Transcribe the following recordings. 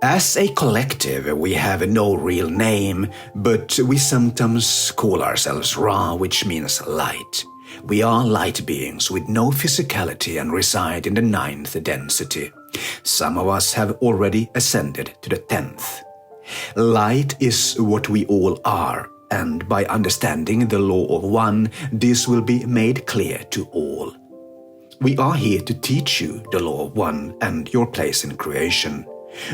As a collective, we have no real name, but we sometimes call ourselves Ra, which means light. We are light beings with no physicality and reside in the 9th density. Some of us have already ascended to the 10th. Light is what we all are, and by understanding the law of one, this will be made clear to all. We are here to teach you the law of one and your place in creation.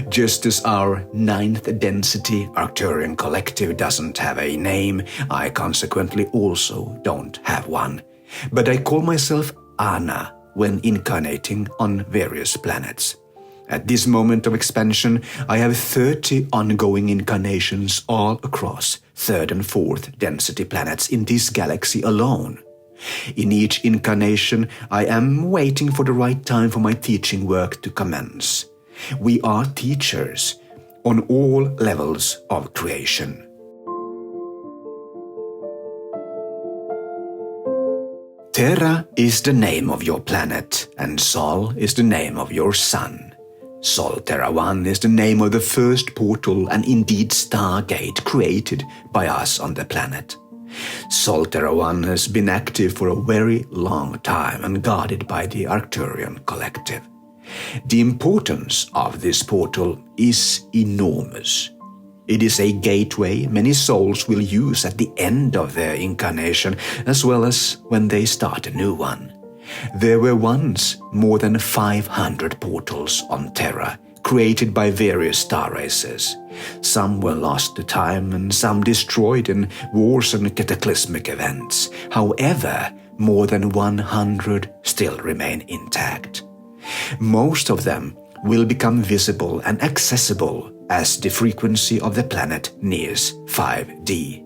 Just as our 9th density Arcturian Collective doesn't have a name, I consequently also don't have one. But I call myself Ana when incarnating on various planets. At this moment of expansion, I have 30 ongoing incarnations all across 3rd and 4th density planets in this galaxy alone. In each incarnation, I am waiting for the right time for my teaching work to commence. We are teachers on all levels of creation. Terra is the name of your planet, and Sol is the name of your sun. Sol Terra 1 is the name of the first portal and indeed stargate created by us on the planet. Sol Terra 1 has been active for a very long time and guarded by the Arcturian Collective. The importance of this portal is enormous. It is a gateway many souls will use at the end of their incarnation, as well as when they start a new one. There were once more than 500 portals on Terra, created by various star races. Some were lost to time and some destroyed in wars and cataclysmic events. However, more than 100 still remain intact. Most of them will become visible and accessible as the frequency of the planet nears 5D.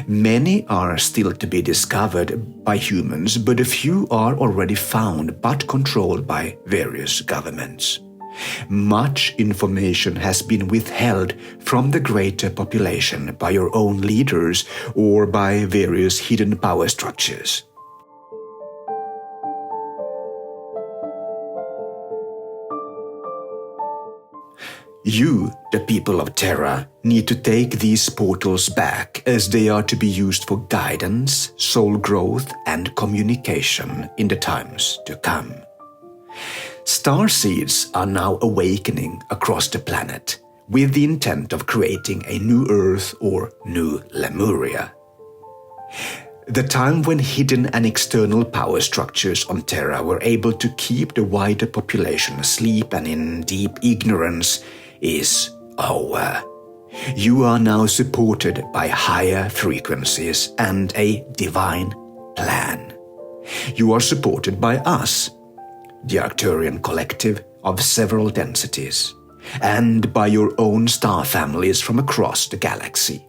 Many are still to be discovered by humans, but a few are already found but controlled by various governments. Much information has been withheld from the greater population by your own leaders or by various hidden power structures. You, the people of Terra, need to take these portals back as they are to be used for guidance, soul growth, and communication in the times to come. Starseeds are now awakening across the planet with the intent of creating a new Earth or new Lemuria. The time when hidden and external power structures on Terra were able to keep the wider population asleep and in deep ignorance is over. You are now supported by higher frequencies and a divine plan. You are supported by us, the Arcturian Collective of several densities, and by your own star families from across the galaxy.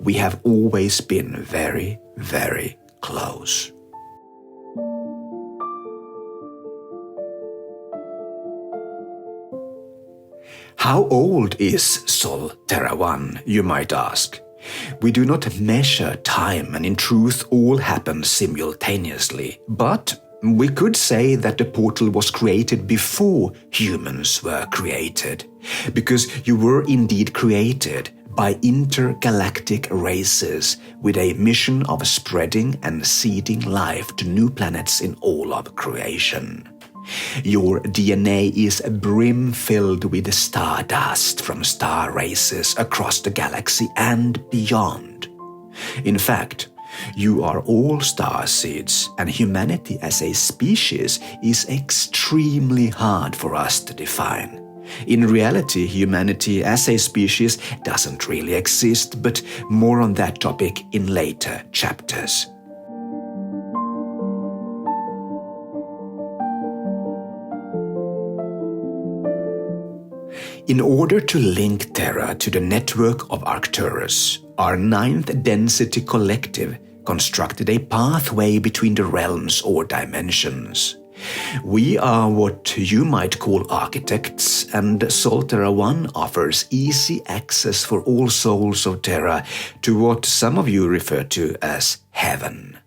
We have always been very, very close. How old is Sol Terra 1, you might ask? We do not measure time, and in truth all happens simultaneously, but we could say that the portal was created before humans were created, because you were indeed created by intergalactic races with a mission of spreading and seeding life to new planets in all of creation. Your DNA is brim-filled with stardust from star races across the galaxy and beyond. In fact, you are all starseeds, and humanity as a species is extremely hard for us to define. In reality, humanity as a species doesn't really exist, but more on that topic in later chapters. In order to link Terra to the network of Arcturus, our 9th density collective constructed a pathway between the realms or dimensions. We are what you might call architects, and Sol Terra 1 offers easy access for all souls of Terra to what some of you refer to as heaven.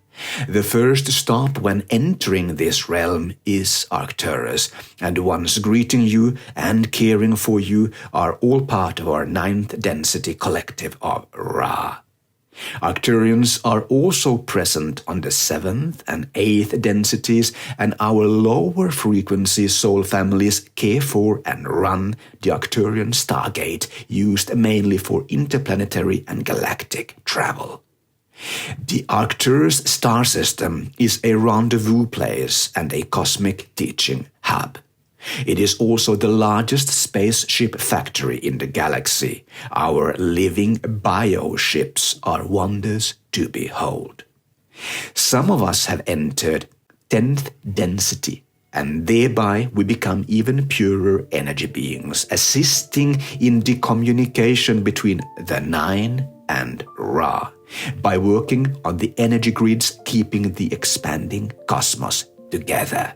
The first stop when entering this realm is Arcturus, and ones greeting you and caring for you are all part of our 9th density collective of Ra. Arcturians are also present on the 7th and 8th densities, and our lower frequency soul families care for and run the Arcturian Stargate, used mainly for interplanetary and galactic travel. The Arcturus star system is a rendezvous place and a cosmic teaching hub. It is also the largest spaceship factory in the galaxy. Our living bioships are wonders to behold. Some of us have entered 10th density, and thereby we become even purer energy beings, assisting in the communication between the 9 and Ra, by working on the energy grids keeping the expanding cosmos together.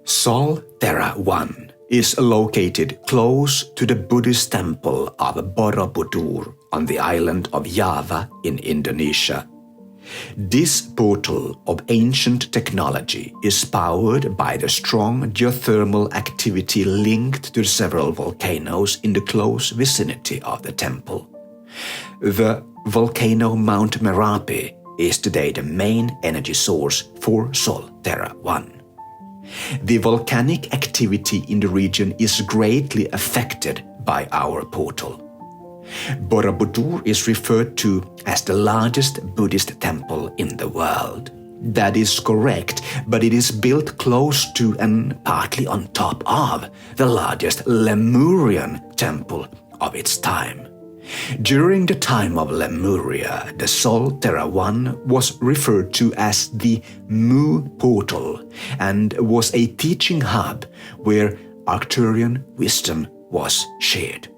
Sol Terra 1 is located close to the Buddhist temple of Borobudur on the island of Java in Indonesia. This portal of ancient technology is powered by the strong geothermal activity linked to several volcanoes in the close vicinity of the temple. The volcano Mount Merapi is today the main energy source for Sol Terra 1. The volcanic activity in the region is greatly affected by our portal. Borobudur is referred to as the largest Buddhist temple in the world. That is correct, but it is built close to and partly on top of the largest Lemurian temple of its time. During the time of Lemuria, the Sol Terra 1 was referred to as the Mu Portal and was a teaching hub where Arcturian wisdom was shared.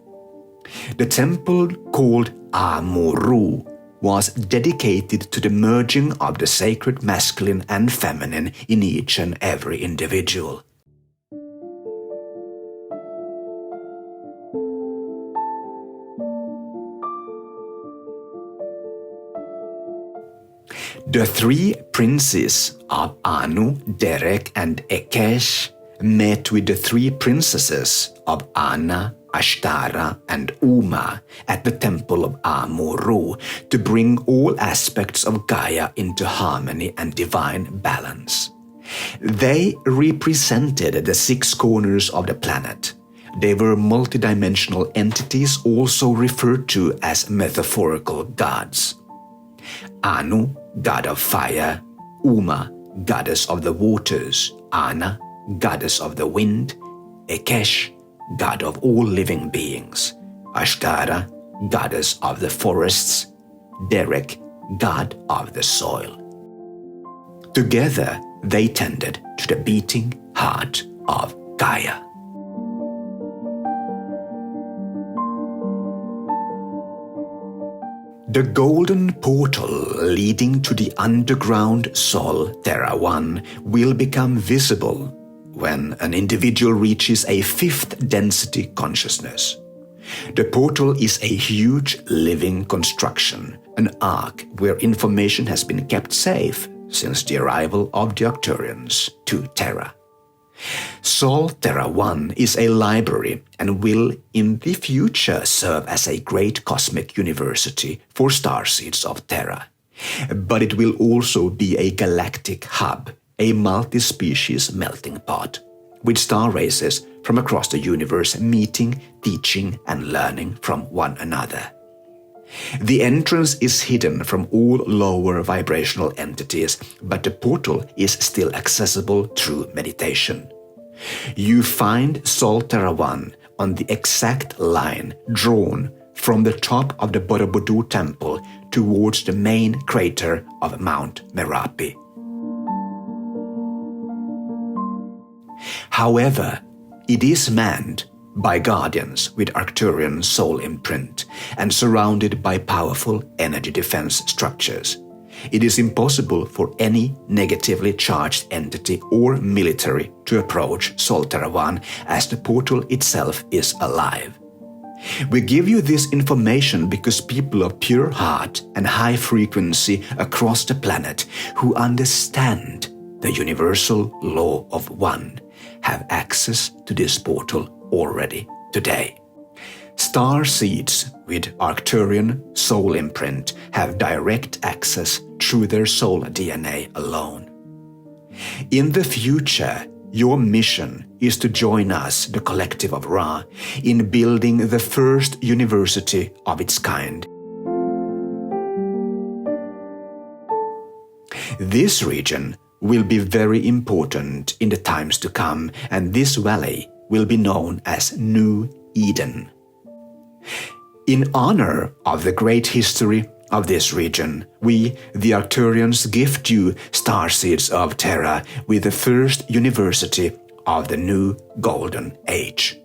The temple, called Amuru, was dedicated to the merging of the sacred masculine and feminine in each and every individual. The 3 princes of Anu, Derek, and Ekesh met with the 3 princesses of Ana, Ashtara, and Uma at the temple of Amuru to bring all aspects of Gaia into harmony and divine balance. They represented the 6 corners of the planet. They were multidimensional entities, also referred to as metaphorical gods. Anu, god of fire; Uma, goddess of the waters; Ana, goddess of the wind; Ekesh, god of all living beings; Ashtara, goddess of the forests; Derek, god of the soil. Together, they tended to the beating heart of Gaia. The golden portal leading to the underground Sol Terra 1 will become visible when an individual reaches a 5th density consciousness. The portal is a huge living construction, an ark where information has been kept safe since the arrival of the Arcturians to Terra. Sol Terra 1 is a library and will in the future serve as a great cosmic university for Starseeds of Terra. But it will also be a galactic hub, a multi-species melting pot, with star races from across the universe meeting, teaching, and learning from one another. The entrance is hidden from all lower vibrational entities, but the portal is still accessible through meditation. You find Sol Terra 1 on the exact line drawn from the top of the Borobudur temple towards the main crater of Mount Merapi. However, it is manned by guardians with Arcturian soul imprint and surrounded by powerful energy defense structures. It is impossible for any negatively charged entity or military to approach Sol Terra 1 as the portal itself is alive. We give you this information because people of pure heart and high frequency across the planet who understand the universal law of one have access to this portal already today. Starseeds with Arcturian soul imprint have direct access through their soul DNA alone. In the future, your mission is to join us, the Collective of Ra, in building the first university of its kind. This region will be very important in the times to come, and this valley will be known as New Eden. In honor of the great history of this region, we, the Arcturians, gift you, Starseeds of Terra, with the first university of the new Golden Age.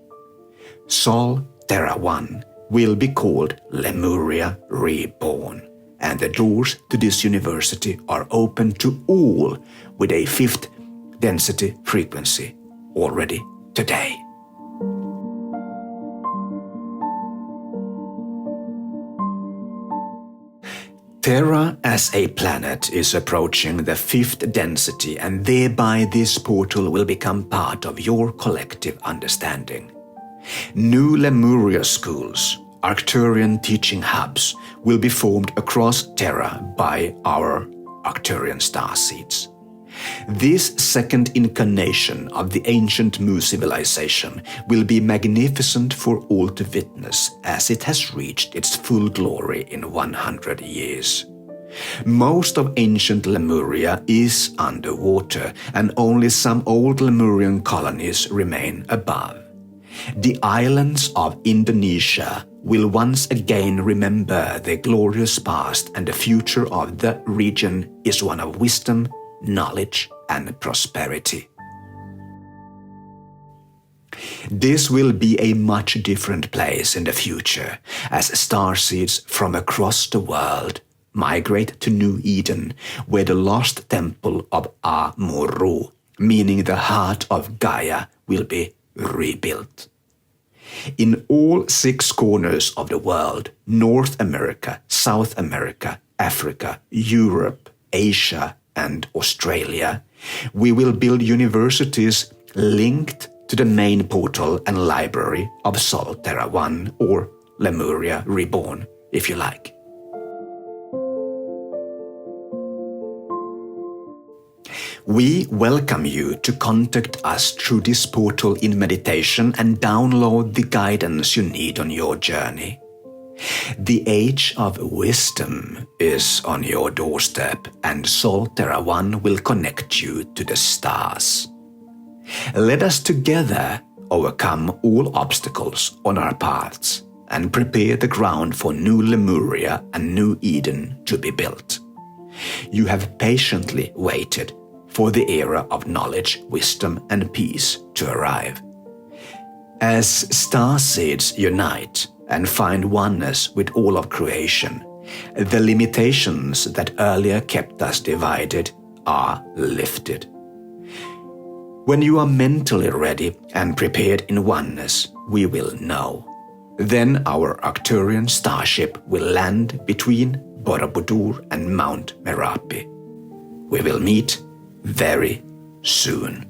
Sol Terra 1 will be called Lemuria Reborn, and the doors to this university are open to all with a 5th density frequency already today. Terra as a planet is approaching the 5th density, and thereby this portal will become part of your collective understanding. New Lemuria schools, Arcturian teaching hubs, will be formed across Terra by our Arcturian starseeds. This second incarnation of the ancient Mu civilization will be magnificent for all to witness, as it has reached its full glory in 100 years. Most of ancient Lemuria is underwater, and only some old Lemurian colonies remain above. The islands of Indonesia will once again remember their glorious past, and the future of the region is one of wisdom, knowledge, and prosperity. This will be a much different place in the future, as starseeds from across the world migrate to New Eden, where the lost temple of Amuru, meaning the heart of Gaia, will be rebuilt. In all 6 corners of the world, North America, South America, Africa, Europe, Asia, and Australia, we will build universities linked to the main portal and library of Sol Terra 1, or Lemuria Reborn, if you like. We welcome you to contact us through this portal in meditation and download the guidance you need on your journey. The age of wisdom is on your doorstep, and Sol Terra 1 will connect you to the stars. Let us together overcome all obstacles on our paths and prepare the ground for new Lemuria and New Eden to be built. You have patiently waited for the era of knowledge, wisdom, and peace to arrive. As starseeds unite and find oneness with all of creation, the limitations that earlier kept us divided are lifted. When you are mentally ready and prepared in oneness, we will know. Then our Arcturian starship will land between Borobudur and Mount Merapi. We will meet very soon.